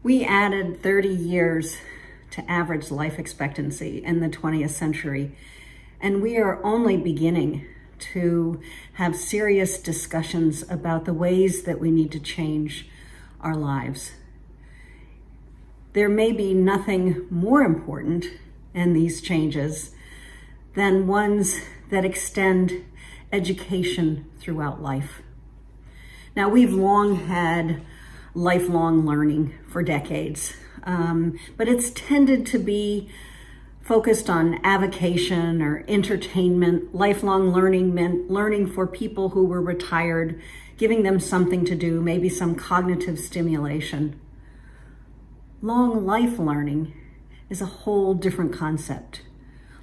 We added 30 years to average life expectancy in the 20th century, and we are only beginning to have serious discussions about the ways that we need to change our lives. There may be nothing more important in these changes than ones that extend education throughout life. Now, we've long had lifelong learning for decades, but it's tended to be focused on avocation or entertainment. Lifelong learning meant learning for people who were retired, giving them something to do, maybe some cognitive stimulation. Long life learning is a whole different concept.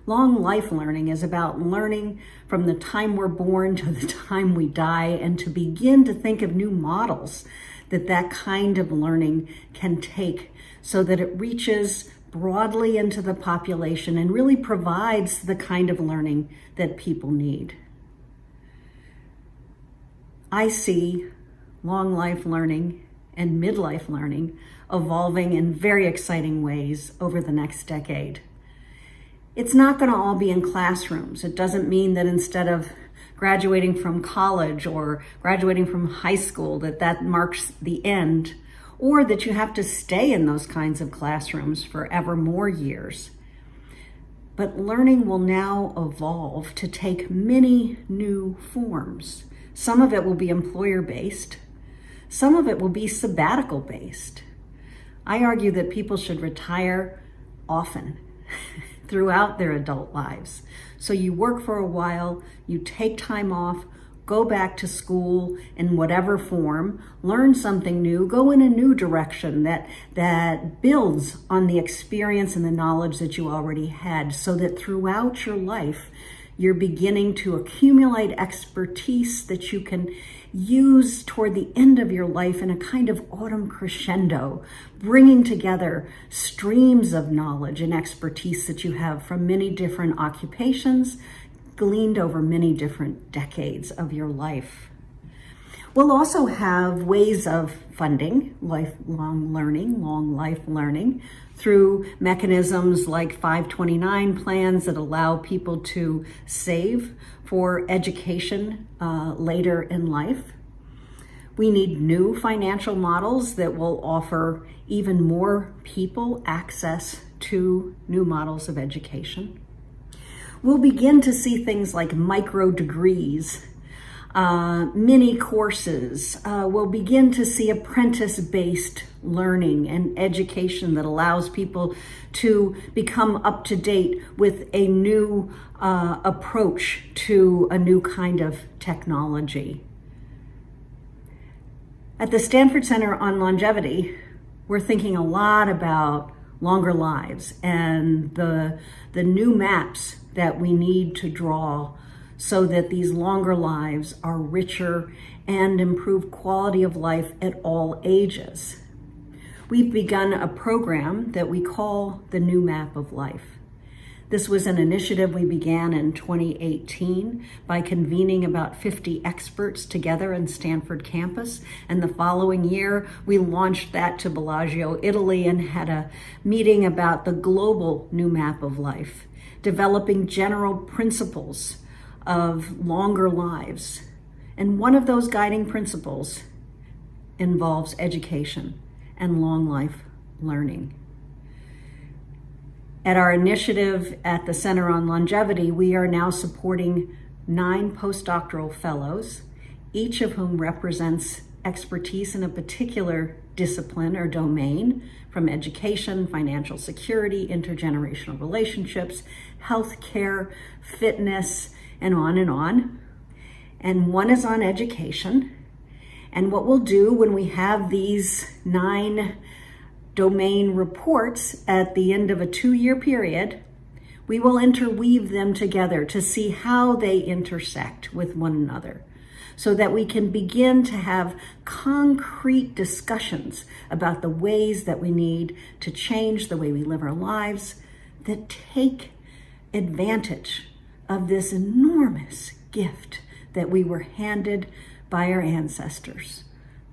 Long life learning is about learning from the time we're born to the time we die, and to begin to think of new models that kind of learning can take so that it reaches broadly into the population and really provides the kind of learning that people need. I see long life learning and midlife learning evolving in very exciting ways over the next decade. It's not going to all be in classrooms. It doesn't mean that instead of graduating from college or graduating from high school that marks the end, or that you have to stay in those kinds of classrooms for ever more years. But learning will now evolve to take many new forms. Some of it will be employer-based. Some of it will be sabbatical-based. I argue that people should retire often throughout their adult lives. So you work for a while, you take time off, go back to school in whatever form, learn something new, go in a new direction that builds on the experience and the knowledge that you already had, so that throughout your life, you're beginning to accumulate expertise that you can use toward the end of your life in a kind of autumn crescendo, bringing together streams of knowledge and expertise that you have from many different occupations, gleaned over many different decades of your life. We'll also have ways of funding lifelong learning, long life learning, through mechanisms like 529 plans that allow people to save for education later in life. We need new financial models that will offer even more people access to new models of education. We'll begin to see things like micro degrees, mini courses. We'll begin to see apprentice-based learning and education that allows people to become up to date with a new approach to a new kind of technology. At the Stanford Center on Longevity, we're thinking a lot about longer lives and the new maps that we need to draw so that these longer lives are richer and improve quality of life at all ages. We've begun a program that we call the New Map of Life. This was an initiative we began in 2018 by convening about 50 experts together in Stanford campus. And the following year, we launched that to Bellagio, Italy, and had a meeting about the global New Map of Life, developing general principles of longer lives. And one of those guiding principles involves education and long life learning. At our initiative at the Center on Longevity, we are now supporting 9 postdoctoral fellows, each of whom represents expertise in a particular discipline or domain, from education, financial security, intergenerational relationships, healthcare, fitness, and on and on. And one is on education. And what we'll do when we have these 9 domain reports at the end of a 2-year period, we will interweave them together to see how they intersect with one another, so that we can begin to have concrete discussions about the ways that we need to change the way we live our lives that take advantage of this enormous gift that we were handed by our ancestors,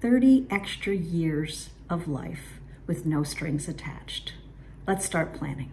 30 extra years of life, with no strings attached. Let's start planning.